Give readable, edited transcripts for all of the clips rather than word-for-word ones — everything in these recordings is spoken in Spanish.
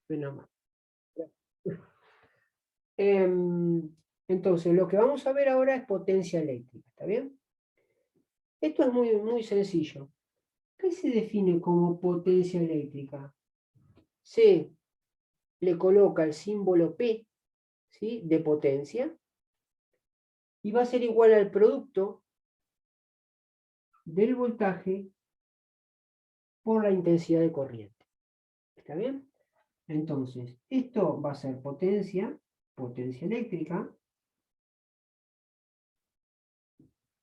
Menos mal. Entonces, lo que vamos a ver ahora es potencia eléctrica, ¿está bien? Esto es muy, muy sencillo. ¿Qué se define como potencia eléctrica? Se le coloca el símbolo P, ¿sí?, de potencia, y va a ser igual al producto del voltaje por la intensidad de corriente. ¿Está bien? Entonces, esto va a ser potencia eléctrica,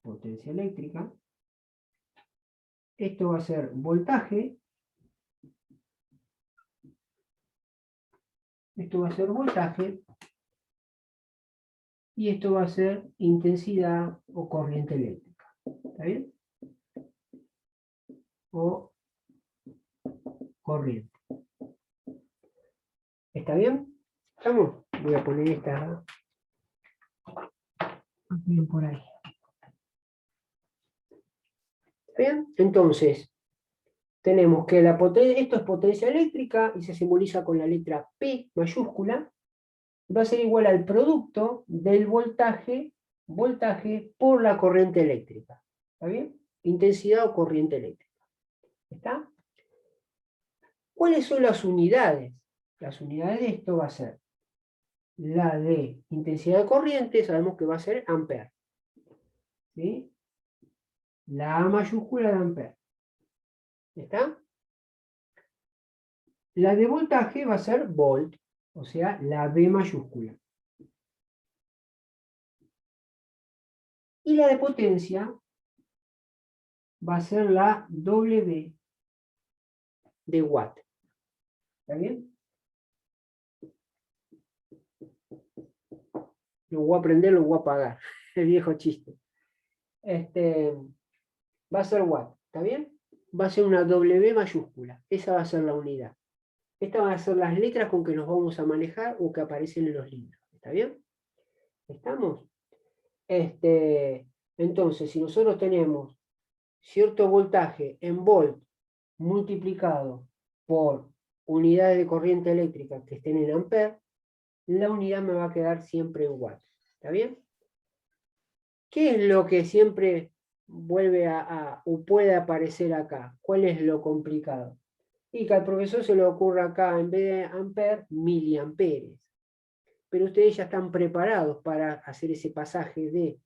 potencia eléctrica. Esto va a ser voltaje, esto va a ser voltaje, y esto va a ser intensidad o corriente eléctrica. ¿Está bien? O corriente. ¿Está bien? ¿Estamos? Voy a poner esta bien por ahí. ¿Bien? Entonces, tenemos que esto es potencia eléctrica y se simboliza con la letra P mayúscula. Va a ser igual al producto del voltaje por la corriente eléctrica. ¿Está bien? Intensidad o corriente eléctrica. ¿Está? ¿Cuáles son las unidades? Las unidades de esto va a ser la de intensidad de corriente, sabemos que va a ser ampere. ¿Sí? La A mayúscula de ampere. ¿Está? La de voltaje va a ser volt, o sea, la B mayúscula. Y la de potencia va a ser la W de watt. ¿Está bien? Lo voy a aprender, lo voy a apagar. El viejo chiste. Va a ser watt, ¿está bien? Va a ser una W mayúscula. Esa va a ser la unidad. Estas van a ser las letras con que nos vamos a manejar o que aparecen en los libros. ¿Está bien? ¿Estamos? Entonces, si nosotros tenemos cierto voltaje en volt multiplicado por unidades de corriente eléctrica que estén en ampere, la unidad me va a quedar siempre en watt. ¿Está bien? ¿Qué es lo que siempre vuelve o puede aparecer acá? ¿Cuál es lo complicado? Y que al profesor se le ocurra acá, en vez de ampere, miliamperes. Pero ustedes ya están preparados para hacer ese pasaje de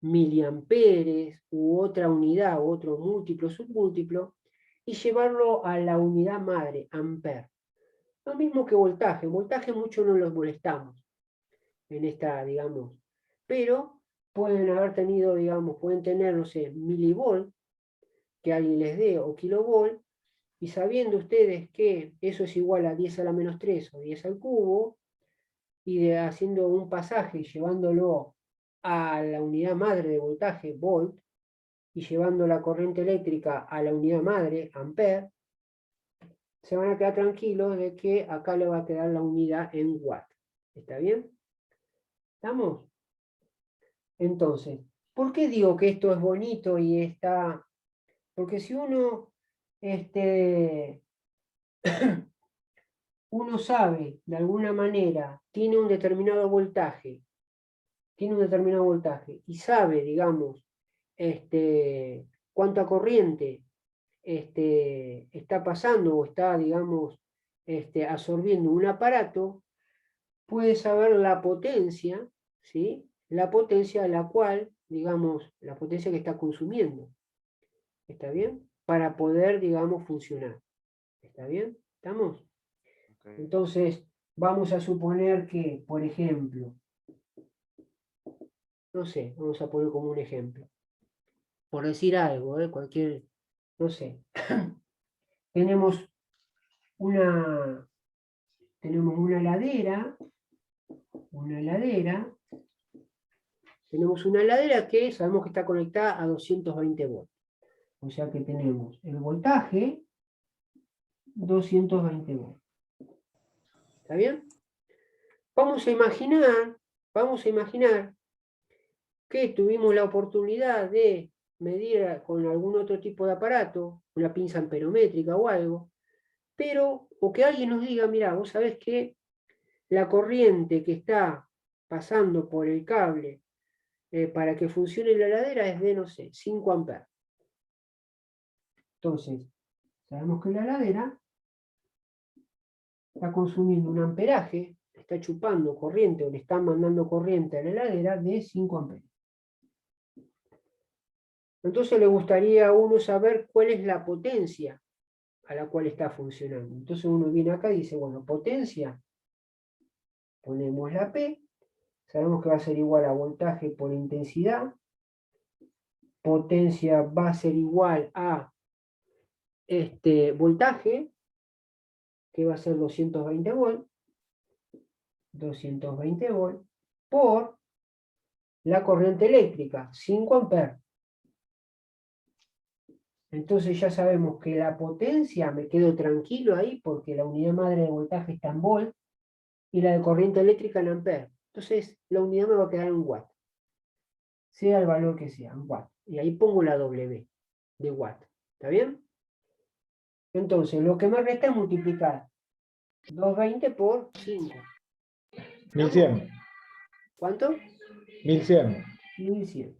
miliamperes u otra unidad, u otro múltiplo, submúltiplo, y llevarlo a la unidad madre, ampere. Lo mismo que voltaje. Voltaje mucho no los molestamos en esta, digamos, pero pueden haber tenido, digamos, pueden tener, no sé, milivolt, que alguien les dé, o kilovolt, y sabiendo ustedes que eso es igual a 10 a la menos 3 o 10 al cubo, y haciendo un pasaje, llevándolo a la unidad madre de voltaje, volt, y llevando la corriente eléctrica a la unidad madre, ampere, se van a quedar tranquilos de que acá le va a quedar la unidad en watt. ¿Está bien? ¿Estamos? Entonces, ¿por qué digo que esto es bonito y está? Porque si uno, uno sabe, de alguna manera, tiene un determinado voltaje, y sabe, digamos, cuánta corriente está pasando o está, digamos, absorbiendo un aparato, puede saber la potencia, ¿sí? La potencia a la cual, digamos, la potencia que está consumiendo. ¿Está bien? Para poder, digamos, funcionar. ¿Está bien? ¿Estamos? Okay. Entonces, vamos a suponer que, por ejemplo, no sé, vamos a poner como un ejemplo. Por decir algo, cualquier, no sé. tenemos una, tenemos tenemos una heladera que sabemos que está conectada a 220 volts. O sea que tenemos el voltaje 220 volts. ¿Está bien? Vamos a imaginar que tuvimos la oportunidad de medir con algún otro tipo de aparato, una pinza amperométrica o algo, Pero, o que alguien nos diga, mira, vos sabés que la corriente que está pasando por el cable para que funcione la heladera es de, no sé, 5 amperes. Entonces, sabemos que la heladera está consumiendo un amperaje, está chupando corriente o le está mandando corriente a la heladera de 5 amperes. Entonces le gustaría a uno saber cuál es la potencia a la cual está funcionando. Entonces uno viene acá y dice, bueno, potencia, ponemos la P, sabemos que va a ser igual a voltaje por intensidad, potencia va a ser igual a voltaje, que va a ser 220 volts, 220 volts, por la corriente eléctrica, 5 amperes. Entonces ya sabemos que la potencia, me quedo tranquilo ahí, porque la unidad madre de voltaje está en volt, y la de corriente eléctrica en amperes. Entonces la unidad me va a quedar en watt, sea el valor que sea, en watt. Y ahí pongo la W de watt. ¿Está bien? Entonces lo que me resta es multiplicar 220 por 5. 1100. ¿Cuánto? 1100. 1100.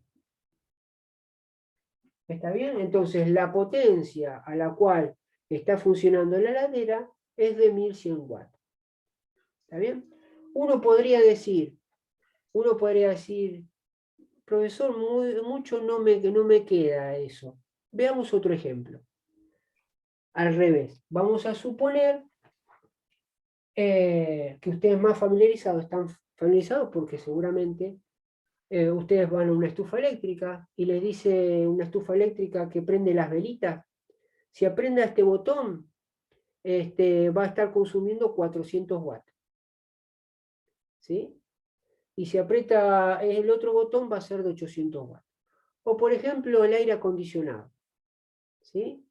¿Está bien? Entonces la potencia a la cual está funcionando la heladera es de 1100 watts. ¿Está bien? Uno podría decir, profesor, mucho no me queda eso. Veamos otro ejemplo. Al revés, vamos a suponer que ustedes más familiarizados, están familiarizados porque seguramente ustedes van a una estufa eléctrica y les dice una estufa eléctrica que prende las velitas. Si aprenda este botón, va a estar consumiendo 400 watts. ¿Sí? Y si aprieta el otro botón va a ser de 800 watts. O por ejemplo el aire acondicionado. ¿Sí?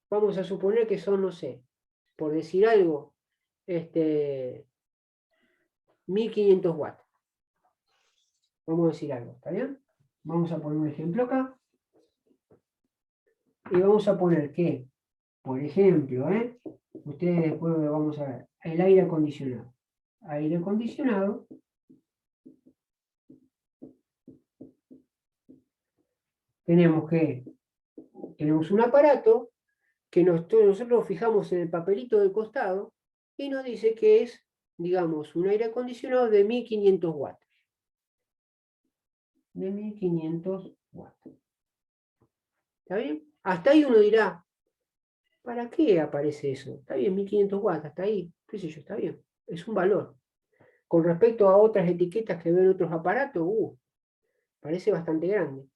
Vamos a suponer que son, no sé, por decir algo, 1500 watts. Vamos a decir algo, ¿está bien? Vamos a poner un ejemplo acá. Y vamos a poner que, por ejemplo, ustedes después vamos a ver, el aire acondicionado. Aire acondicionado. Tenemos un aparato que nosotros fijamos en el papelito del costado y nos dice que es, digamos, un aire acondicionado de 1500 watts. De 1500 watts. ¿Está bien? Hasta ahí uno dirá, ¿para qué aparece eso? Está bien, 1500 watts, hasta ahí, qué sé yo, está bien. Es un valor. Con respecto a otras etiquetas que ven otros aparatos, parece bastante grande.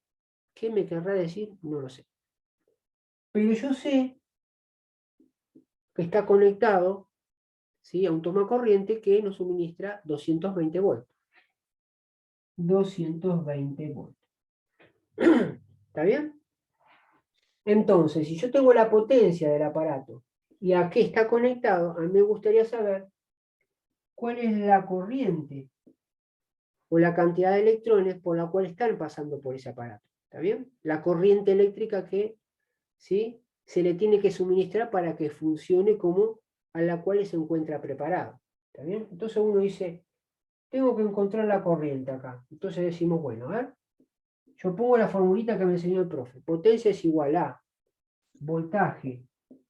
¿Qué me querrá decir? No lo sé. Pero yo sé que está conectado, ¿sí?, a un toma corriente que nos suministra 220 volts. 220 volts. ¿Está bien? Entonces, si yo tengo la potencia del aparato y a qué está conectado, a mí me gustaría saber cuál es la corriente o la cantidad de electrones por la cual están pasando por ese aparato. ¿Está bien? La corriente eléctrica que, ¿sí?, se le tiene que suministrar para que funcione como a la cual se encuentra preparado. ¿Está bien? Entonces uno dice, tengo que encontrar la corriente acá. Entonces decimos, bueno, a ver, yo pongo la formulita que me enseñó el profe. Potencia es igual a voltaje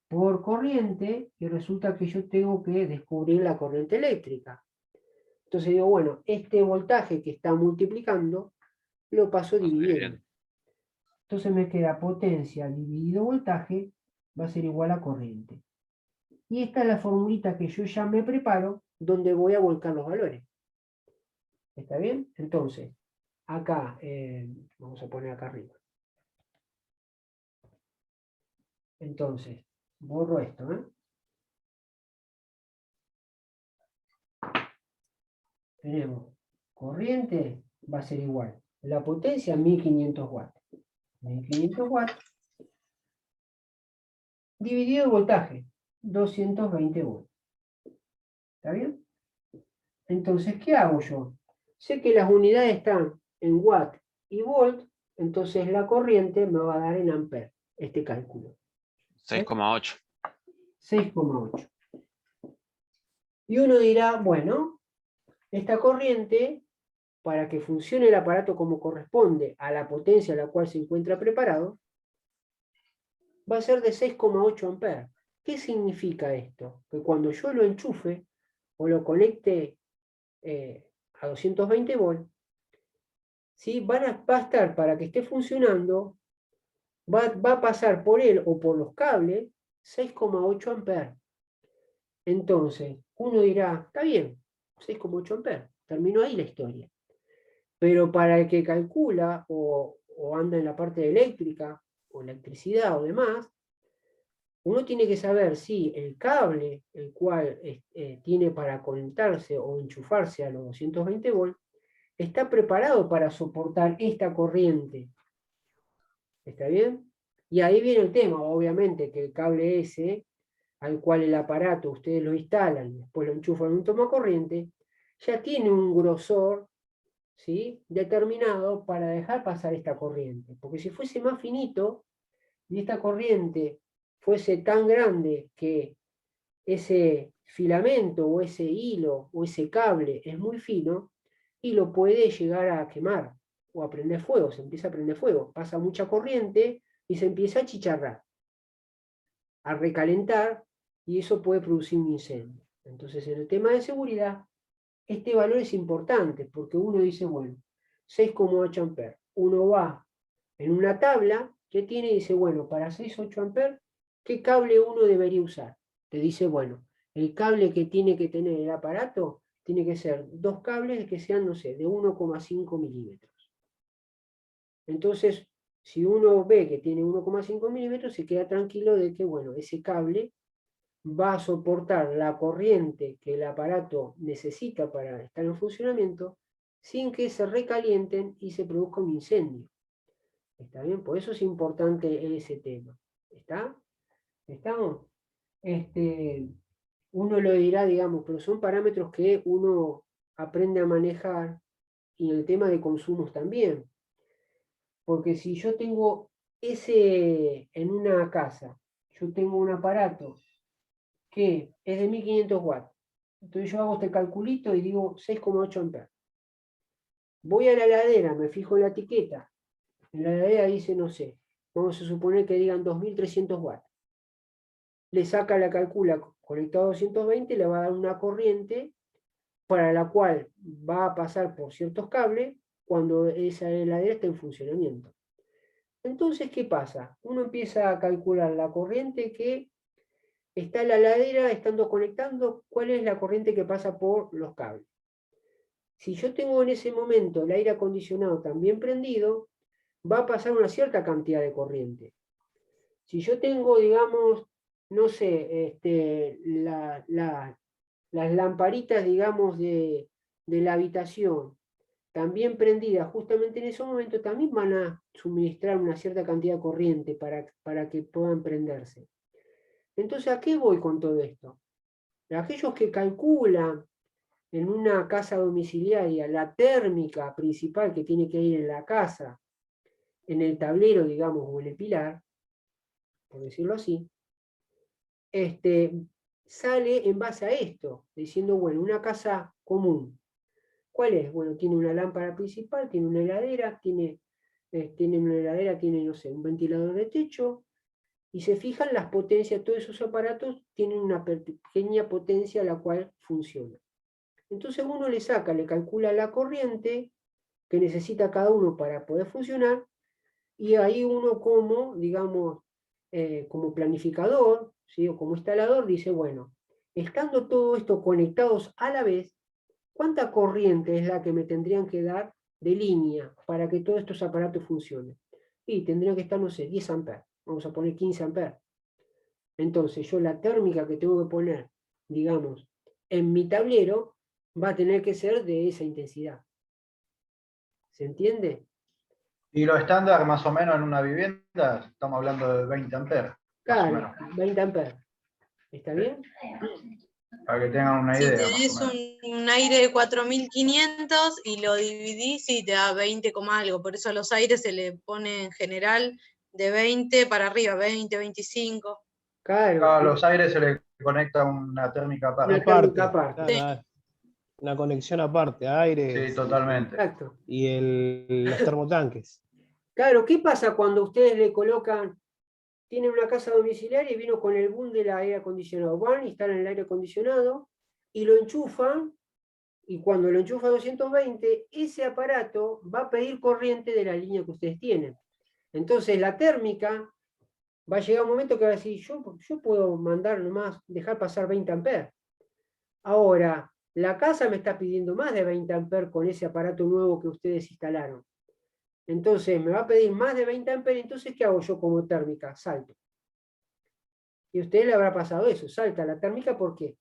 por corriente, y resulta que yo tengo que descubrir la corriente eléctrica. Entonces digo, bueno, este voltaje que está multiplicando, lo paso dividiendo. Entonces me queda potencia dividido voltaje, va a ser igual a corriente. Y esta es la formulita que yo ya me preparo, donde voy a volcar los valores. ¿Está bien? Entonces, acá, vamos a poner acá arriba. Entonces, borro esto, Tenemos corriente, va a ser igual. La potencia, 1500 watts. 1500 watts dividido el voltaje, 220 volts. ¿Está bien? Entonces, ¿qué hago yo? Sé que las unidades están en watt y volt, entonces la corriente me va a dar en amper, este cálculo. 6,8. 6,8. Y uno dirá, bueno, esta corriente, para que funcione el aparato como corresponde a la potencia a la cual se encuentra preparado, va a ser de 6,8 amperes. ¿Qué significa esto? Que cuando yo lo enchufe o lo conecte a 220 volts, ¿sí? va a estar, para que esté funcionando, va a pasar por él o por los cables 6,8 amperes. Entonces, uno dirá, está bien, 6,8 amperes, terminó ahí la historia. Pero para el que calcula o anda en la parte eléctrica, o electricidad o demás, uno tiene que saber si el cable, el cual tiene para conectarse o enchufarse a los 220 volts, está preparado para soportar esta corriente. ¿Está bien? Y ahí viene el tema, obviamente, que el cable ese, al cual el aparato ustedes lo instalan, después lo enchufan en un tomacorriente, ya tiene un grosor, ¿sí?, determinado para dejar pasar esta corriente. Porque si fuese más finito y esta corriente fuese tan grande que ese filamento o ese hilo o ese cable es muy fino y lo puede llegar a quemar o a prender fuego, se empieza a prender fuego, pasa mucha corriente y se empieza a chicharrar, a recalentar, y eso puede producir un incendio. Entonces, en el tema de seguridad, este valor es importante porque uno dice, bueno, 6,8 amperes. Uno va en una tabla que tiene y dice, bueno, para 6,8 amperes, ¿qué cable uno debería usar? Te dice, bueno, el cable que tiene que tener el aparato tiene que ser dos cables que sean, no sé, de 1,5 milímetros. Entonces, si uno ve que tiene 1,5 milímetros, se queda tranquilo de que, bueno, ese cable va a soportar la corriente que el aparato necesita para estar en funcionamiento sin que se recalienten y se produzca un incendio. ¿Está bien? Por eso es importante ese tema. ¿Está? ¿Estamos? Uno lo dirá, digamos, pero son parámetros que uno aprende a manejar, y el tema de consumos también. Porque si yo tengo en una casa, yo tengo un aparato que es de 1500 watts. Entonces yo hago este calculito y digo 6,8 amperes. Voy a la heladera, me fijo en la etiqueta. En la heladera dice, no sé, vamos a suponer que digan 2300 watts. Le saca la calcula conectado a 220, le va a dar una corriente para la cual va a pasar por ciertos cables cuando esa heladera está en funcionamiento. Entonces, ¿qué pasa? Uno empieza a calcular la corriente que está en la heladera, estando conectando, cuál es la corriente que pasa por los cables. Si yo tengo en ese momento el aire acondicionado también prendido, va a pasar una cierta cantidad de corriente. Si yo tengo, digamos, no sé, las lamparitas, digamos, de la habitación, también prendidas justamente en ese momento, también van a suministrar una cierta cantidad de corriente para que puedan prenderse. Entonces, ¿a qué voy con todo esto? Aquellos que calculan en una casa domiciliaria la térmica principal que tiene que ir en la casa, en el tablero, digamos, o en el pilar, por decirlo así, sale en base a esto, diciendo, bueno, una casa común, ¿cuál es? Bueno, tiene una lámpara principal, tiene una heladera, tiene una heladera, tiene, no sé, un ventilador de techo, y se fijan las potencias, todos esos aparatos tienen una pequeña potencia a la cual funciona. Entonces uno le saca, le calcula la corriente que necesita cada uno para poder funcionar, y ahí uno como, digamos, como planificador, ¿sí?, o como instalador, dice, bueno, estando todo esto conectados a la vez, ¿cuánta corriente es la que me tendrían que dar de línea para que todos estos aparatos funcionen? Y tendrían que estar, no sé, 10 amperes, vamos a poner 15 amperes. Entonces yo la térmica que tengo que poner, digamos, en mi tablero, va a tener que ser de esa intensidad. ¿Se entiende? Y lo estándar, más o menos, en una vivienda, estamos hablando de 20 amperes. Claro, 20 amperes. ¿Está bien? Para que tengan una Si idea. tenés un aire de 4500 y lo dividís, sí, te da 20, algo. Por eso a los aires se le pone en general de 20 para arriba, 20, 25. Claro, a los aires se le conecta una térmica aparte. Una térmica aparte. Claro, una conexión aparte, aire Sí, totalmente. Exacto. y los termotanques. Claro, ¿qué pasa cuando ustedes le colocan, tienen una casa domiciliaria y vino con el boom del aire acondicionado? Van, instalan el aire acondicionado y lo enchufan, y cuando lo enchufa a 220, ese aparato va a pedir corriente de la línea que ustedes tienen. Entonces la térmica va a llegar un momento que va a decir, yo puedo mandar nomás, dejar pasar 20 amperes. Ahora, la casa me está pidiendo más de 20 amperes con ese aparato nuevo que ustedes instalaron. Entonces me va a pedir más de 20 amperes, entonces ¿qué hago yo como térmica? Salto. Y a usted le habrá pasado eso, salta la térmica, ¿por qué?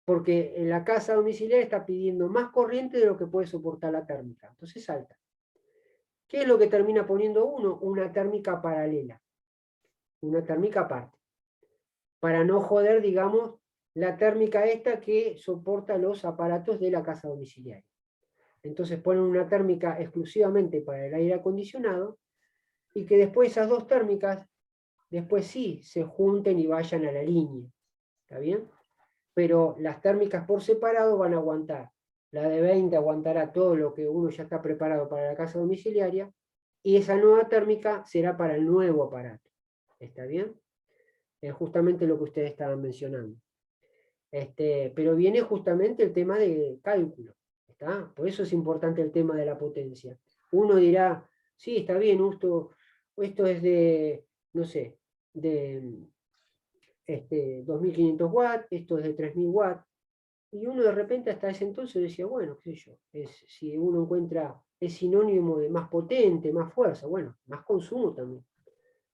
Porque en la casa domiciliaria está pidiendo más corriente de lo que puede soportar la térmica. Entonces salta. ¿Qué es lo que termina poniendo uno? Una térmica paralela. Una térmica aparte. Para no joder, digamos, la térmica esta que soporta los aparatos de la casa domiciliaria. Entonces ponen una térmica exclusivamente para el aire acondicionado y que después esas dos térmicas, después sí se junten y vayan a la línea. ¿Está bien? Pero las térmicas por separado van a aguantar. La de 20 aguantará todo lo que uno ya está preparado para la casa domiciliaria y esa nueva térmica será para el nuevo aparato. ¿Está bien? Es justamente lo que ustedes estaban mencionando. Pero viene justamente el tema de cálculo. ¿Está? Por eso es importante el tema de la potencia. Uno dirá, sí, está bien, esto es de, no sé, de 2500 watts, esto es de 3000 watts. Y uno de repente hasta ese entonces decía, bueno, qué sé yo, si uno encuentra, es sinónimo de más potente, más fuerza, bueno, más consumo también.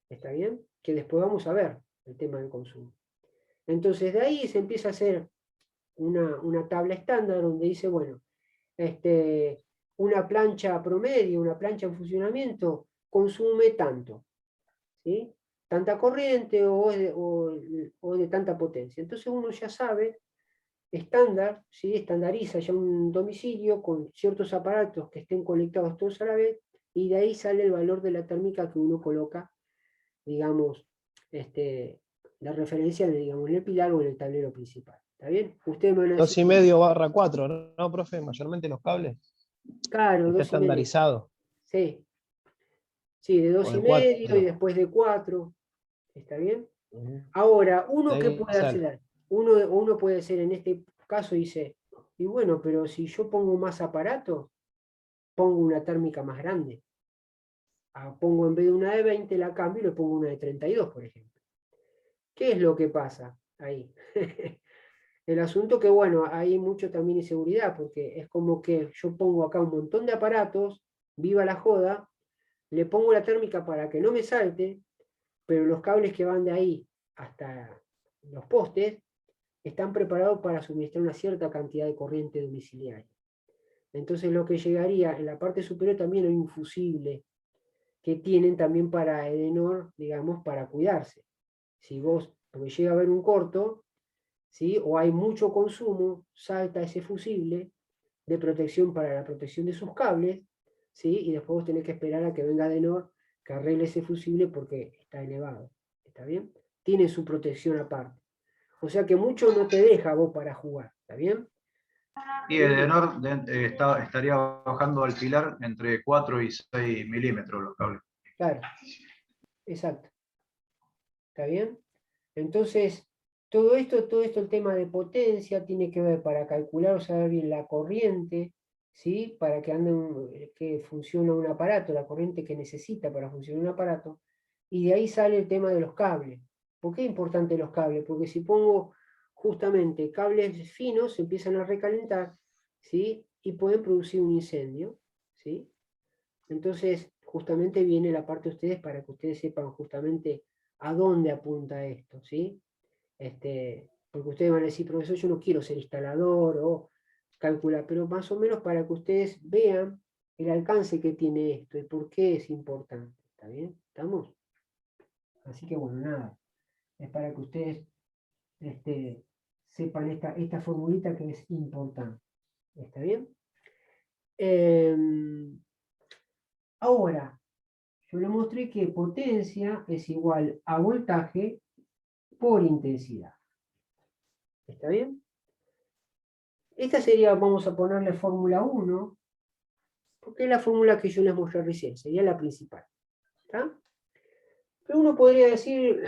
¿Está bien? Que después vamos a ver el tema del consumo. Entonces de ahí se empieza a hacer una tabla estándar donde dice, bueno, una plancha promedio, una plancha en funcionamiento, consume tanto, ¿sí? Tanta corriente o de tanta potencia. Entonces uno ya sabe, estándar, ¿sí? Estandariza ya un domicilio con ciertos aparatos que estén conectados todos a la vez, y de ahí sale el valor de la térmica que uno coloca, digamos, la referencia digamos, en el pilar o en el tablero principal. ¿Está bien? Ustedes me van a decir, 2,5/4, ¿no, profe? Mayormente los cables. claro, Está 2,5. estandarizado. Sí, sí, de O de 2,5 y 4. después de 4. ¿Está bien? Ahora, uno De que ahí puede sale. hacer, uno puede ser en este caso, dice, y bueno, pero si yo pongo más aparatos, pongo una térmica más grande. Pongo en vez de una de 20, la cambio y le pongo una de 32, por ejemplo. ¿Qué es lo que pasa ahí? El asunto que, bueno, hay mucho también inseguridad, porque es como que yo pongo acá un montón de aparatos, viva la joda, le pongo la térmica para que no me salte, pero los cables que van de ahí hasta los postes están preparados para suministrar una cierta cantidad de corriente domiciliaria. Entonces lo que llegaría en la parte superior también hay un fusible que tienen también para Edenor, digamos, para cuidarse. Si vos, porque llega a haber un corto, ¿sí? O hay mucho consumo, salta ese fusible de protección para la protección de sus cables, ¿sí? Y después vos tenés que esperar a que venga Edenor que arregle ese fusible porque está elevado. ¿Está bien? Tiene su protección aparte. O sea que mucho no te deja vos para jugar. ¿Está bien? Y el Edenor estaría bajando al pilar entre 4 y 6 milímetros los cables. Claro. Exacto. ¿Está bien? Entonces, todo esto, el tema de potencia, tiene que ver para calcular o saber bien la corriente, ¿sí? Para que que funcione un aparato, la corriente que necesita para funcionar un aparato, y de ahí sale el tema de los cables. ¿Por qué es importante los cables? Porque si pongo justamente cables finos, se empiezan a recalentar, ¿sí? Y pueden producir un incendio, ¿sí? Entonces, justamente viene la parte de ustedes para que ustedes sepan justamente a dónde apunta esto, ¿sí? Porque ustedes van a decir, profesor, yo no quiero ser instalador o calcular, pero más o menos para que ustedes vean el alcance que tiene esto y por qué es importante. ¿Está bien? ¿Estamos? Así que bueno, nada. Es para que ustedes sepan esta formulita que es importante. ¿Está bien? Ahora, yo le mostré que potencia es igual a voltaje por intensidad. ¿Está bien? Esta sería, vamos a ponerle fórmula 1, porque es la fórmula que yo les mostré recién, sería la principal. ¿Está? Pero uno podría decir,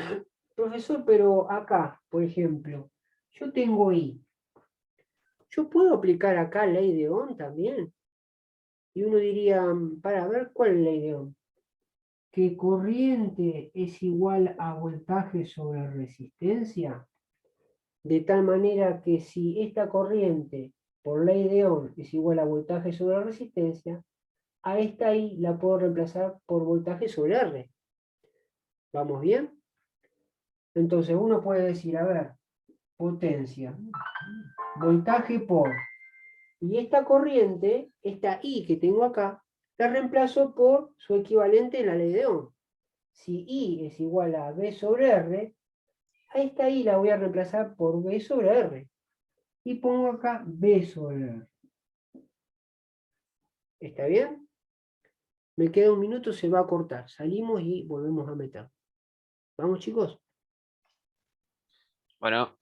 profesor, pero acá, por ejemplo, yo tengo I. ¿Yo puedo aplicar acá ley de Ohm también? Y uno diría, para ver, ¿cuál es la ley de Ohm? Que corriente es igual a voltaje sobre resistencia, de tal manera que si esta corriente por ley de Ohm es igual a voltaje sobre resistencia, a esta I la puedo reemplazar por voltaje sobre R. ¿Vamos bien? Entonces uno puede decir, a ver, potencia, voltaje por, y esta corriente, esta I que tengo acá, la reemplazo por su equivalente en la ley de Ohm. Si I es igual a B sobre R, a esta I la voy a reemplazar por B sobre R. Y pongo acá B sobre R. ¿Está bien? Me queda un minuto, se va a cortar. Salimos y volvemos a meter. ¿Vamos, chicos? Bueno.